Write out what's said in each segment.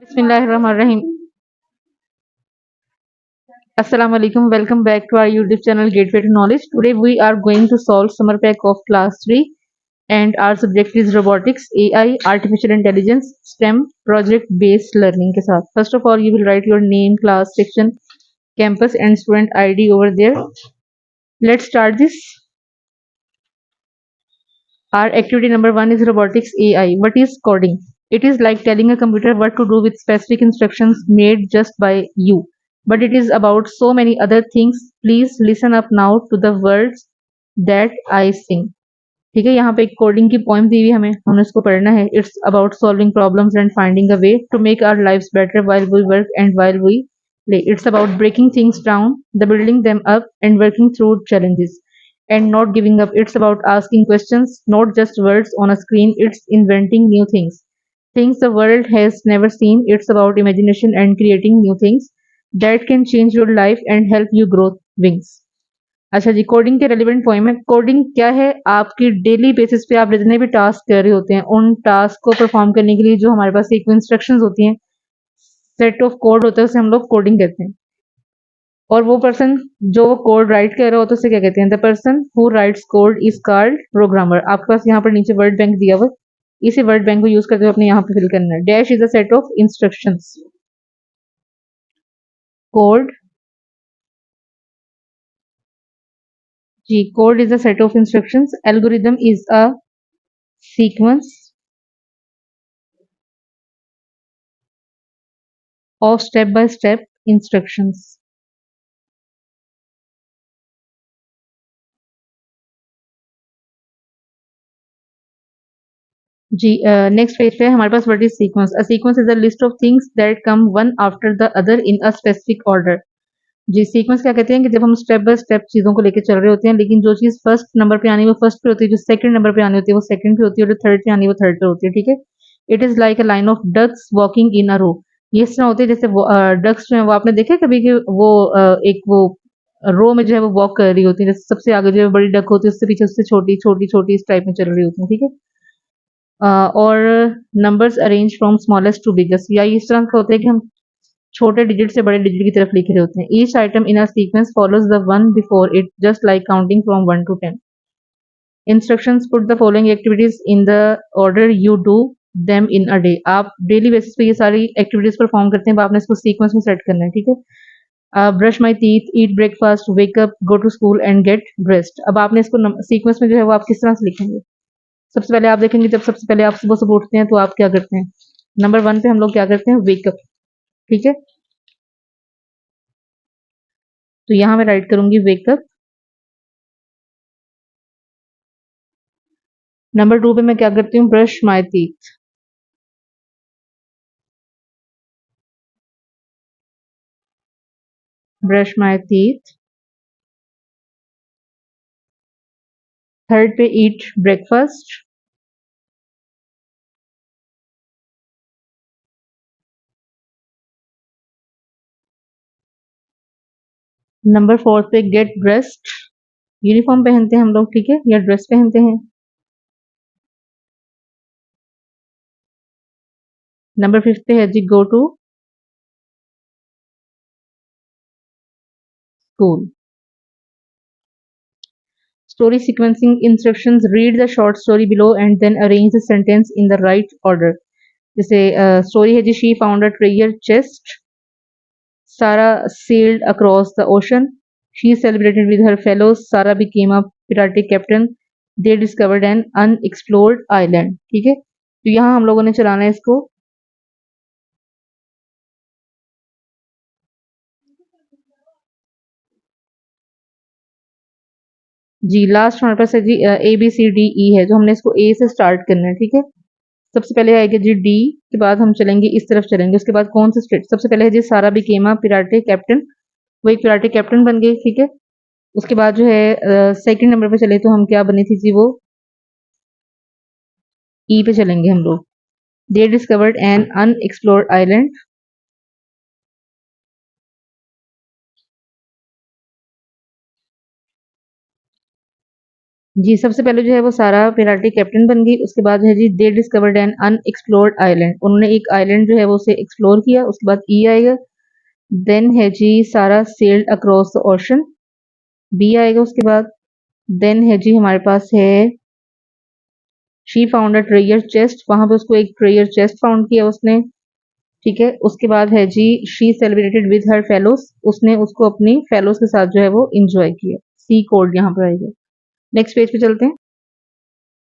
Bismillahirrahmanirrahim. Assalamu alaikum. Welcome back to our YouTube channel Gateway to Knowledge. Today we are going to solve summer pack of class 3 and our subject is robotics, AI, artificial intelligence, STEM project based learning के साथ. First of all, you will write your name, class, section, campus and student ID over there. Let's start this. Our activity number 1 is robotics AI. What is coding? It is like telling a computer what to do with specific instructions made just by you. But it is about so many other things. Please listen up now to the words that I sing. ठीक है, यहाँ पे एक coding की poem दी हुई हमें उसको पढ़ना है. It's about solving problems and finding a way to make our lives better while we work and while we play. It's about breaking things down, the building them up and working through challenges and not giving up. It's about asking questions, not just words on a screen. It's inventing new things the world has never seen. It's about imagination and creating new things that can change your life and help you grow wings. अच्छा जी, coding के relevant point में coding क्या है? आपकी daily basis पे आप जितने भी टास्क कर रहे होते हैं उन टास्क को परफॉर्म करने के लिए जो हमारे पास एक इंस्ट्रक्शंस होती हैं, सेट ऑफ कोड होता है, उसे हम लोग कोडिंग कहते हैं. और वो पर्सन जो वो कोड राइट कर रहा होता है उसे क्या कहते हैं? The person who rights code is called programmer. आपके पास यहाँ पर नीचे वर्ड बैंक दिया हुआ है, इसी वर्ड बैंक को यूज करते हुए अपने यहाँ पे फिल करना है. Dash is a set of instructions. Code जी, code is a set of instructions. Algorithm is a sequence of step-by-step instructions. जी, नेक्स्ट पेज पे हमारे पास what is sequence. A sequence is a list of things that come one after the other in a specific order. जी, sequence क्या कहते हैं कि जब हम स्टेप बाय स्टेप चीज़ों को लेकर चल रहे होते हैं, लेकिन जो चीज़ फर्स्ट नंबर पे आनी है वो फर्स्ट पे होती है, जो सेकंड नंबर पे आनी होती है वो सेकंड पे होती है, और जो थर्ड पे आनी है वो थर्ड पे होती है. ठीक है. It is like a line of ducks walking in a row. ये इस तरह होती है जैसे डक्स जो है वो आपने देखा कभी कि वो एक वो रो में जो है वो वॉक कर रही होती है, जैसे सबसे आगे जो है बड़ी डक होती है, उससे पीछे उससे छोटी छोटी छोटी इस टाइप में चल रही होती है. ठीक है. और numbers arrange from smallest to biggest, या इस तरह का होता है कि हम छोटे डिजिट से बड़े डिजिट की तरफ लिख रहे होते हैं. Each item in a sequence follows the one before it, just like counting from 1 to 10. Instructions put the following activities in the order you do them in a day. आप daily basis पे ये सारी activities perform करते हैं, आपने इसको sequence में set करना है. ठीक है. Brush my teeth, eat breakfast, wake up, go to school and get dressed. अब आपने इसको सीक्वेंस में जो है वो आप किस तरह से लिखेंगे? सबसे पहले आप देखेंगे, जब सबसे पहले आप सुबह सुबह उठते हैं तो आप क्या करते हैं? नंबर 1 पे हम लोग क्या करते हैं? वेकअप. ठीक है. तो यहाँ मैं राइट करूंगी वेकअप. नंबर 2 पे मैं क्या करती हूँ? Brush my teeth. Brush my teeth. Third पे ईट ब्रेकफास्ट. नंबर 4 पे गेट ड्रेस्ड. यूनिफॉर्म पहनते हैं हम लोग, ठीक है, या ड्रेस पहनते हैं. नंबर 5 पे है जी go to school. Story sequencing instructions: read the short story below and then arrange the sentence in the right order. जैसे स्टोरी है जी, she found a treasure chest. Sarah sailed across the ocean. She celebrated with her fellows. Sarah became a piratic captain. They discovered an unexplored island. ठीक है. तो यहाँ हम लोगों ने चलाना है इसको. जी, लास्ट हमारे पास है जी A B C D E है, जो हमने इसको ए से स्टार्ट करना है. ठीक है. सबसे पहले आएगा जी डी, के बाद हम चलेंगे इस तरफ चलेंगे. उसके बाद कौन सा स्टेट? सबसे पहले है जी सारा बिकेम अ पिराटे कैप्टन. वो एक पिराटे कैप्टन बन गई. ठीक है. उसके बाद जो है सेकंड नंबर पे चले तो हम क्या बनी थी जी? वो ई पे चलेंगे हम लोग. They discovered an unexplored island. जी, सबसे पहले जो है वो सारा पिराटी कैप्टन बन गई। उसके बाद है जी they discovered an unexplored island, उन्होंने एक आइलैंड जो है वो उसे एक्सप्लोर किया। उसके बाद ई आएगा। देन है जी Sara sailed across the ocean, B आएगा उसके बाद। देन है जी हमारे पास है she found a treasure chest, वहां पे उसको एक ट्रेजर चेस्ट फाउंड किया उसने। ठीक है, उसके बाद है जी she celebrated with her fellows, उसने उसको अपनी फेलोज के साथ जो है वो इंजॉय किया। सी कोड यहाँ पर आएगा। नेक्स्ट पेज पे चलते हैं।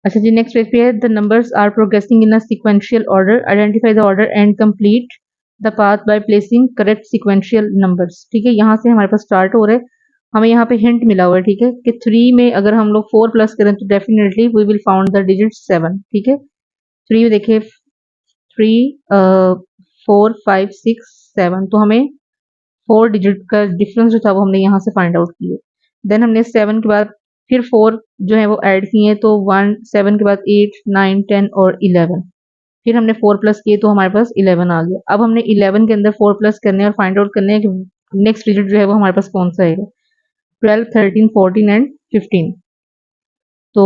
अच्छा जी, नेक्स्ट पेज पे है the numbers are progressing in a sequential order, identify the order and complete the path by placing correct sequential numbers. ठीक है, यहाँ से हमारे पास स्टार्ट हो रहा है। हमें यहाँ पे हिंट मिला हुआ है, ठीक है, कि 3 में अगर हम लोग 4 प्लस करें तो definitely we will found the digit 7। ठीक है, 3 में देखिए 3 4 5 6 7, तो हमें 4 डिजिट का डिफरेंस जो था वो हमने यहाँ से फाइंड आउट किया। देन हमने 7 के बाद फिर 4 जो है वो ऐड किए हैं, तो 1 7 के बाद 8 9 10 और 11। फिर हमने 4 प्लस किए तो हमारे पास 11 आ गया। अब हमने 11 के अंदर 4 प्लस करने और फाइंड आउट करने हैं कि नेक्स्ट डिजिट जो है वो हमारे पास कौन सा आएगा। 12 13 14 एंड 15। तो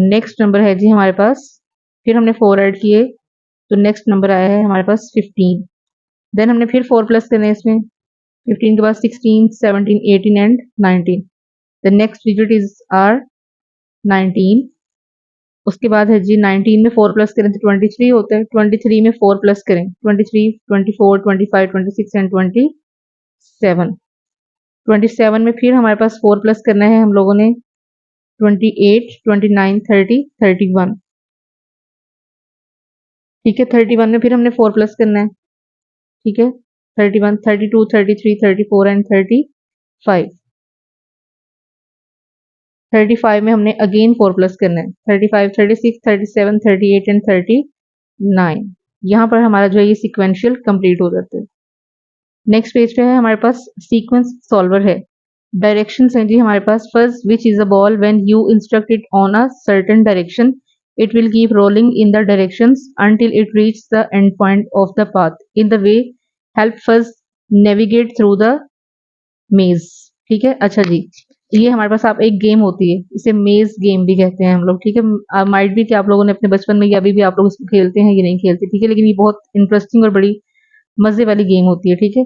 नेक्स्ट नंबर है जी हमारे पास, फिर हमने 4 ऐड किए तो नेक्स्ट नंबर आया है हमारे पास 15। देन हमने फिर 4 प्लस करने हैं इसमें, 15 के बाद 16 17 18 and 19। The next digit is are 19। उसके बाद है जी 19 में 4 प्लस करें तो 23 होता है। 23 में 4 प्लस करें 23 24 25 26 एंड 27। 27 में फिर हमारे पास 4 प्लस करना है हम लोगों ने, 28 29 30 31। ठीक है, 31 में फिर हमने 4 प्लस करना है। ठीक है, 31 32 33 34 एंड 35। 35 में हमने अगेन 4 प्लस करना है, 35 36 37 38 एंड 39। यहाँ पर हमारा जो है ये सिक्वेंशियल कंप्लीट हो जाता है। नेक्स्ट पेज पे है हमारे पास सीक्वेंस सॉल्वर है। डायरेक्शंस हैं जी हमारे पास। First which is a ball when you instruct it on a certain direction it will keep rolling in the directions until it reaches the end point of the path in the way help us navigate through the maze। ठीक है, अच्छा जी, ये हमारे पास आप एक game होती है, इसे मेज गेम भी कहते हैं हम लोग। ठीक है, माइट भी कि आप लोगों ने अपने बचपन में या अभी भी आप लोग इसको खेलते हैं या नहीं खेलते। ठीक है, लेकिन ये बहुत इंटरेस्टिंग और बड़ी मजे वाली गेम होती है। ठीक है,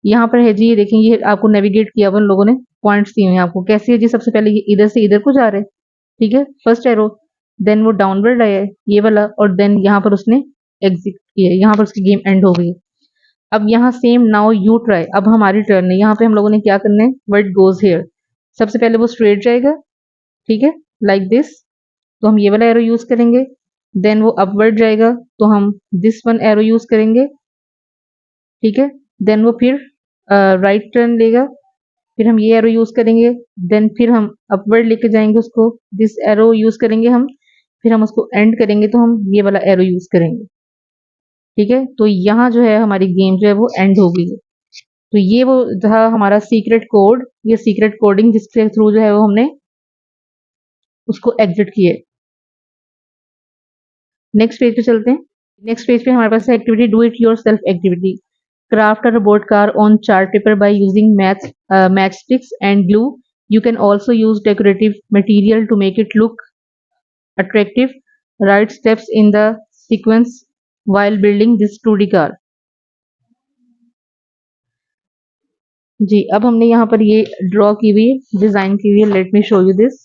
यहाँ पर है जी, ये देखें, ये आपको नेविगेट किया हुआ उन लोगों ने, पॉइंट्स दिए हुए हैं आपको। कैसे है जी, सबसे पहले ये इधर से इधर को जा रहे हैं। ठीक है, फर्स्ट एरो, देन वो डाउनवर्ड आया है ये वाला, और देन यहाँ पर उसने एग्जिट किया, यहाँ पर उसकी गेम एंड हो गई। अब यहाँ सेम नाउ यू ट्राई, अब हमारी टर्न है। यहाँ पे हम लोगों ने क्या करना है, व्हाट गोज हेयर। सबसे पहले वो स्ट्रेट जाएगा, ठीक है, लाइक दिस, तो हम ये वाला एरो यूज करेंगे। देन वो अपवर्ड जाएगा तो हम दिस वन एरो यूज करेंगे। ठीक है, देन वो फिर राइट टर्न लेगा, फिर हम ये एरो यूज करेंगे। देन फिर हम अपवर्ड लेके जाएंगे उसको, दिस एरो यूज करेंगे हम। फिर हम उसको एंड करेंगे तो हम ये वाला एरो यूज करेंगे। ठीक है, तो यहाँ जो है हमारी गेम जो है वो एंड हो गई है। तो ये वो था हमारा सीक्रेट कोड, ये सीक्रेट कोडिंग जिसके थ्रू जो है वो हमने उसको एग्जिट किए। नेक्स्ट पेज पे चलते हैं। नेक्स्ट पेज पे हमारे पास है activity do it your self activity. Craft a robot car on chart paper by using match sticks and glue. You can also use decorative material to make it look attractive. Write steps in the sequence while building this 2D car. जी, अब हमने यहाँ पर ये draw की हुई है, design की हुई है। Let me show you this.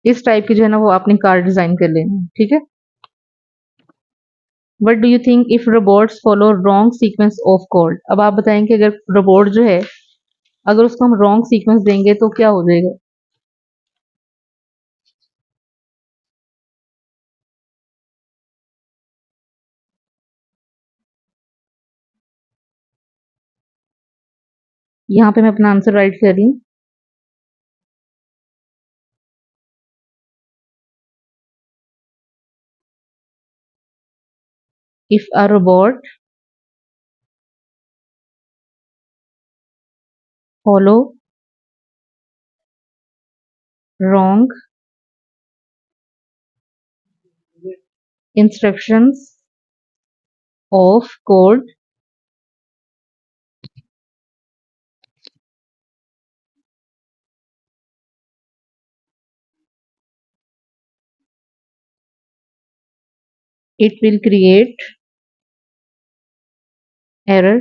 इस टाइप की जो है ना वो आपने कार डिजाइन कर लेना है। ठीक है, what do you think if robots follow wrong sequence of code. अब आप बताएं कि अगर रोबोट जो है, अगर उसको हम रॉन्ग सीक्वेंस देंगे तो क्या हो जाएगा। यहाँ पे मैं अपना आंसर राइट कर रही हूँ। If a robot follow wrong instructions of code, it will create error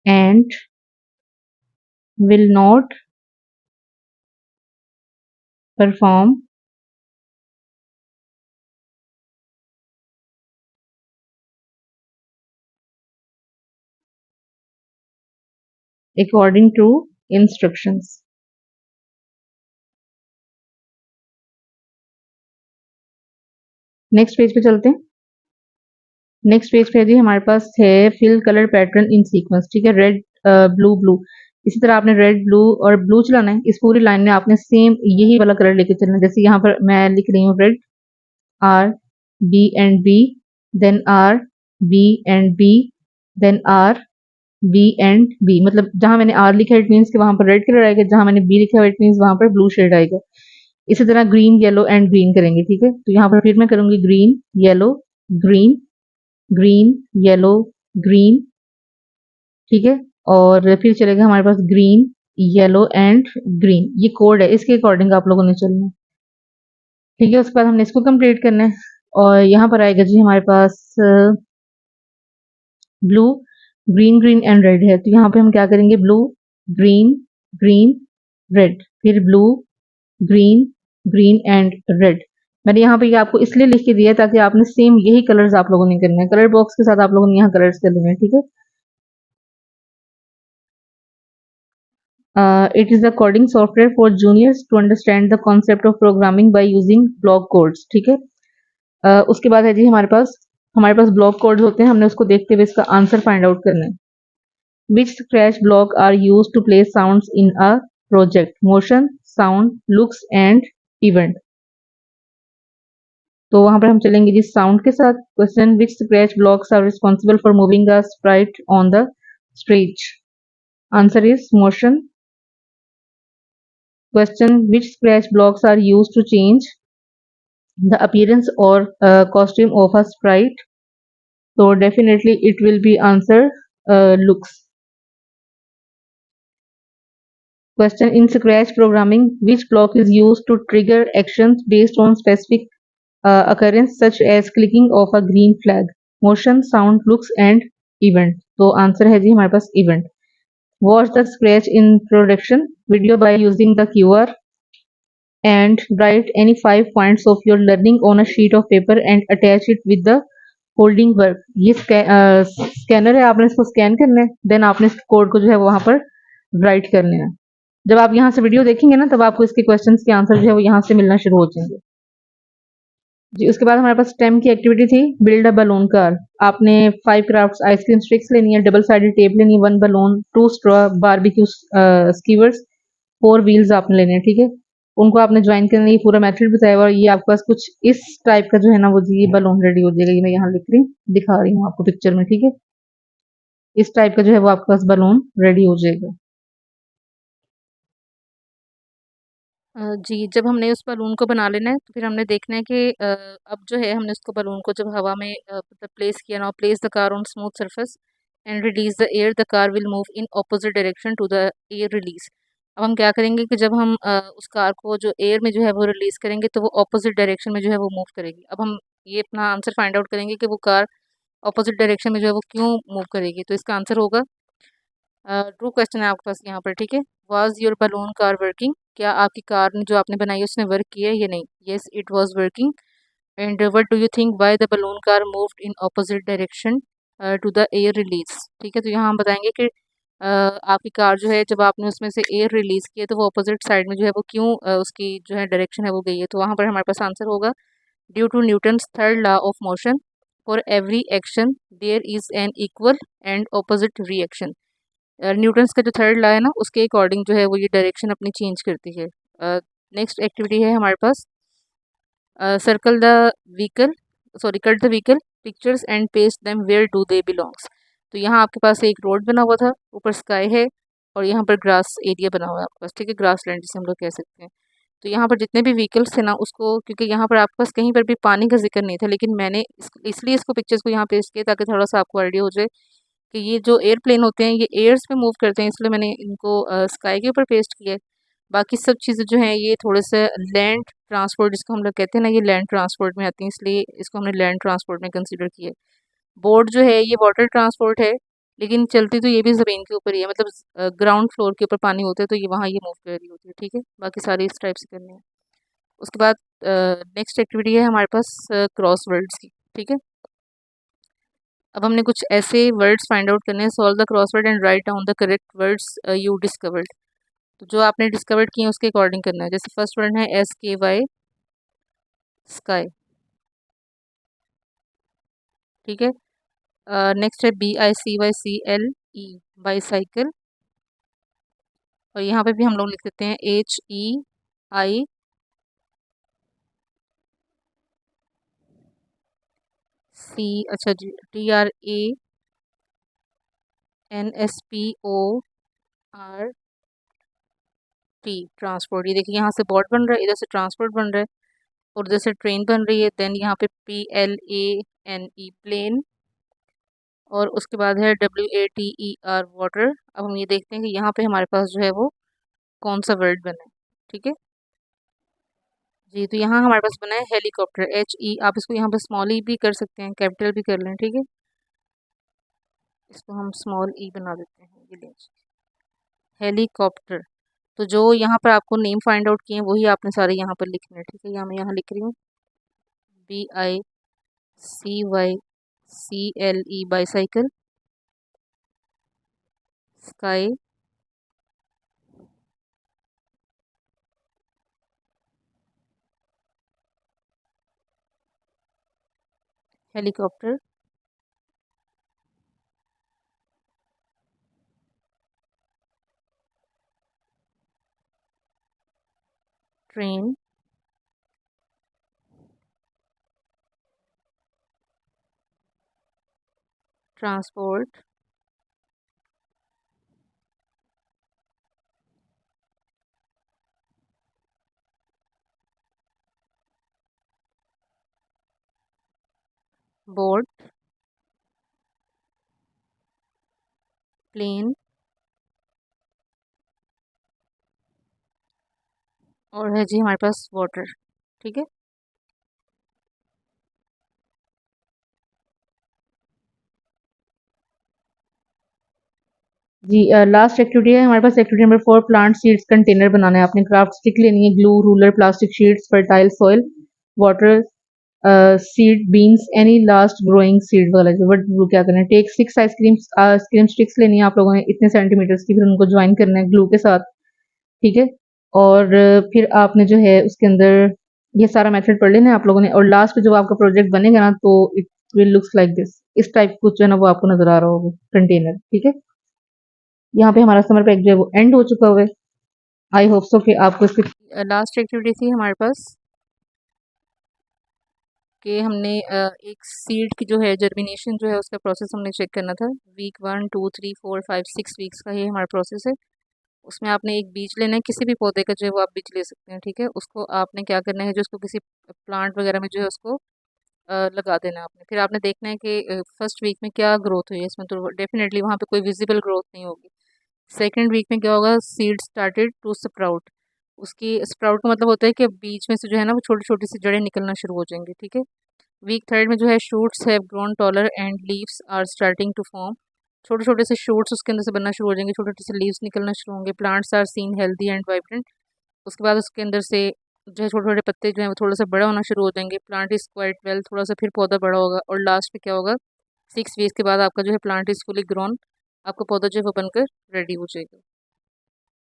and will not perform according to instructions. Next page पे चलते हैं। नेक्स्ट पेज पे जी हमारे पास है fill colour pattern in sequence, ठीक है, रेड ब्लू ब्लू। इसी तरह आपने रेड ब्लू और ब्लू चलाना है। इस पूरी लाइन में आपने सेम यही वाला कलर लेके चलना है। जैसे यहाँ पर मैं लिख रही हूँ red, R B and B, then R B and B, then R B and B. मतलब जहां मैंने आर लिखा है इट मीन्स कि वहां पर रेड कलर आएगा, जहां मैंने बी लिखा है इट मीन्स वहां पर ब्लू शेड आएगा। इसी तरह ग्रीन येलो एंड ग्रीन करेंगे, ठीक है। तो यहाँ पर फिर मैं करूंगी green yellow green, green yellow green, ठीक है। और फिर चलेगा हमारे पास ग्रीन येलो एंड ग्रीन। ये कोड है, इसके अकॉर्डिंग आप लोगों ने चलना है, ठीक है। उसके बाद हमने इसको कंप्लीट करना है और यहाँ पर आएगा जी हमारे पास blue green green and red है। तो यहाँ पे हम क्या करेंगे, ब्लू ग्रीन ग्रीन रेड, फिर blue green green and red. मैंने यहाँ पे आपको इसलिए लिख के दिया है ताकि आपने सेम यही कलर्स आप लोगों ने करने हैं। कलर बॉक्स के साथ आप लोगों ने यहाँ कलर्स कर लेने हैं, ठीक है। It is a coding software for juniors to understand the concept of programming by using block codes, ठीक है। उसके बाद है जी हमारे पास ब्लॉक कोड्स होते हैं। हमने उसको देखते हुए इसका आंसर फाइंड आउट करना है। Which scratch block are used to play sounds in a project? Motion, sound, looks and event. तो वहां पर हम चलेंगे जी साउंड के साथ। Question, which scratch blocks are responsible for moving a sprite on the stage? Answer is motion. Question, which scratch blocks are used to change the appearance or costume of a sprite? So definitely it will be answer looks. Question, in Scratch programming, which block is used to trigger actions based on specific occurrence such as clicking of a green flag? Motion, sound, looks and event. तो answer है जी हमारे पास event. Watch the Scratch introduction video by using the QR and write any 5 points of your learning on a sheet of paper and attach it with the holding verb. ये scanner है, आपने इसको scan करना है, then आपने इस code को जो है वहां पर राइट करना है। जब आप यहाँ से वीडियो देखेंगे ना तब आपको इसके क्वेश्चंस के आंसर जो है वो यहाँ से मिलना शुरू हो जाएंगे जी। उसके बाद हमारे पास स्टेम की एक्टिविटी थी बिल्ड अ बलून कार। आपने 5 क्राफ्ट्स आइसक्रीम स्टिक्स लेनी है, डबल साइडेड टेप लेनी है, 1 balloon, 2 straw, barbecue skewers, 4 wheels आपने लेने हैं, ठीक है। उनको आपने ज्वाइन करना है, ये पूरा मेथड बताया हुआ और ये आपके पास कुछ इस टाइप का जो है ना वो जी ये बलून रेडी हो जाएगा। ये मैं यहाँ लिख रही दिखा रही हूँ आपको पिक्चर में, ठीक है। इस टाइप का जो है वो आपके पास बलून रेडी हो जाएगा। जी, जब हमने उस बलून को बना लेना है तो फिर हमने देखना है कि अब जो है हमने उसको बलून को जब हवा में मतलब प्लेस किया ना, place the car on smooth surface and release the air, the car will move in opposite direction to the air release. अब हम क्या करेंगे कि जब हम उस कार को जो एयर में जो है वो रिलीज करेंगे तो वो ऑपोजिट डायरेक्शन में जो है वो मूव करेगी। अब हम ये अपना आंसर फाइंड आउट करेंगे कि वो कार ऑपोजिट डायरेक्शन में जो है वो क्यों मूव करेगी। तो इसका आंसर होगा ट्रू क्वेश्चन है आपके पास यहाँ पर, ठीक है। Was your balloon car working? क्या आपकी कार ने जो आपने बनाई उसने वर्क किया है या नहीं? Yes it was working. And what do you think why the balloon car moved in opposite direction to the air release? ठीक है, तो यहाँ हम बताएंगे कि आपकी कार जो है जब आपने उसमें से एयर रिलीज किया तो वो अपोजिट साइड में जो है वो क्यों उसकी जो है डायरेक्शन है वो गई है। तो वहाँ पर हमारे पास आंसर होगा due to Newton's third law of motion, for every action there is an equal and opposite reaction. Newton's का जो थर्ड लॉ है ना उसके अकॉर्डिंग जो है वो ये डायरेक्शन अपनी चेंज करती है। नेक्स्ट एक्टिविटी है हमारे पास circle the vehicle, sorry cut the vehicle pictures and paste them where do they belongs. तो यहाँ आपके पास एक रोड बना हुआ था, ऊपर स्काई है और यहाँ पर ग्रास एरिया बना हुआ है आपके पास, ठीक है, ग्रास लैंड जिसे हम लोग कह सकते हैं। तो यहाँ पर जितने भी व्हीकल्स थे ना उसको, क्योंकि यहाँ पर आपके पास कहीं पर भी पानी का जिक्र नहीं था, लेकिन मैंने इसलिए इसको पिक्चर्स को यहाँ पेस्ट किया ताकि थोड़ा सा आपको आइडिया हो जाए कि ये जो एयरप्लेन होते हैं ये एयर्स पे मूव करते हैं, इसलिए मैंने इनको स्काई के ऊपर पेस्ट किया है। बाकी सब चीज़ें जो हैं ये थोड़े से लैंड ट्रांसपोर्ट, जिसको हम लोग कहते हैं ना, ये लैंड ट्रांसपोर्ट में आती हैं, इसलिए इसको हमने लैंड ट्रांसपोर्ट में कंसिडर किया है। बोट जो है ये वाटर ट्रांसपोर्ट है, लेकिन चलती तो ये भी ज़मीन के ऊपर ही है, मतलब ग्राउंड फ्लोर के ऊपर पानी होता है तो ये वहाँ ये मूव कर रही होती है, ठीक है। बाकी सारी इस टाइप से करनी है। उसके बाद नेक्स्ट एक्टिविटी है हमारे पास क्रॉस वर्ड्स की, ठीक है। अब हमने कुछ ऐसे वर्ड्स फाइंड आउट करने हैं। Solve the crossword and write down the correct words you discovered. तो जो आपने डिस्कवर्ड किए हैं उसके अकॉर्डिंग करना है। जैसे फर्स्ट वर्ड है SKY, स्काई, ठीक है। नेक्स्ट है BICYCLE, बाईसाइकिल। और यहाँ पे भी हम लोग लिख देते हैं HEIC, अच्छा जी, TRANSPORT, ट्रांसपोर्ट। ये देखिए यहाँ से बॉट बन रहा है, इधर से ट्रांसपोर्ट बन रहा है, और इधर से ट्रेन बन रही है। देन यहाँ पे PLANE, प्लेन। और उसके बाद है WATER, वाटर। अब हम ये देखते हैं कि यहाँ पे हमारे पास जो है वो कौन सा वर्ड बना है, ठीक है जी। तो यहाँ हमारे पास बना है हेलीकॉप्टर, HE। आप इसको यहाँ पे स्मॉल ई भी कर सकते हैं, कैपिटल भी कर लें, ठीक है। इसको हम स्मॉल ई बना देते हैं, ये लीजिए हेलीकॉप्टर। तो जो यहाँ पर आपको नेम फाइंड आउट किए हैं वही आपने सारे यहाँ पर लिखने हैं, ठीक है। यहाँ मैं यहाँ लिख रही हूँ BICYCLE, bicycle, sky, helicopter, train, transport, boat, plane, और है जी हमारे पास वाटर, ठीक है। जी, लास्ट एक्टिविटी है हमारे पास, activity number 4, plant seeds container बनाना है। आपने क्राफ्ट स्टिक लेनी है, glue, ruler, plastic sheets, fertile soil, water, seed, beans, any last growing seed वाला जो बट वो क्या करना है। टेक 6 आइसक्रीम स्टिक्स लेनी है आप लोगों ने, इतने सेंटीमीटर्स की, फिर उनको ज्वाइन करना है ग्लू के साथ, ठीक है। और फिर आपने जो है उसके अंदर ये सारा मेथड पढ़ लेना है आप लोगों ने, और लास्ट में जब आपका प्रोजेक्ट बनेगा ना तो it will looks like this, इस टाइप कुछ जो है ना वो आपको नजर आ रहा होगा कंटेनर, ठीक है। यहाँ पे हमारा समर पैक जो है वो एंड हो चुका हुआ है। आई होप सो कि आपको इसकी लास्ट एक्टिविटी थी हमारे पास कि हमने एक सीड की जो है जर्मिनेशन जो है उसका प्रोसेस हमने चेक करना था। वीक 1, 2, 3, 4, 5, 6 वीक्स का ये हमारा प्रोसेस है। उसमें आपने एक बीज लेना है, किसी भी पौधे का जो है वो आप बीज ले सकते हैं, ठीक है। उसको आपने क्या करना है, जो उसको किसी प्लांट वगैरह में जो है उसको लगा देना है आपने। फिर आपने देखना है कि फर्स्ट वीक में क्या ग्रोथ हुई है इसमें, तो डेफिनेटली वहाँ पे कोई विजिबल ग्रोथ नहीं होगी। सेकंड वीक में क्या होगा, सीड स्टार्टेड टू स्प्राउट। उसकी स्प्राउट का मतलब होता है कि बीज में से जो है ना वो छोटी छोटी सी जड़ें निकलना शुरू हो जाएंगी, ठीक है। वीक थर्ड में जो है shoots have grown taller and leaves are starting to form. छोटे छोटे से शूट्स उसके अंदर से बनना शुरू हो जाएंगे, छोटे छोटे से लीव्स निकलना शुरू होंगे। Plants are seen healthy and vibrant. उसके बाद उसके अंदर से जो है छोटे छोटे पत्ते जो है वो थोड़ा सा बड़ा होना शुरू हो जाएंगे। प्लांट इज क्वाइट वेल, थोड़ा सा फिर पौधा बड़ा होगा, और लास्ट में क्या होगा, 6 वीक्स के बाद आपका जो है प्लांट इज फुली ग्रोन, आपका पौधा जो है वो बनकर रेडी हो जाएगा।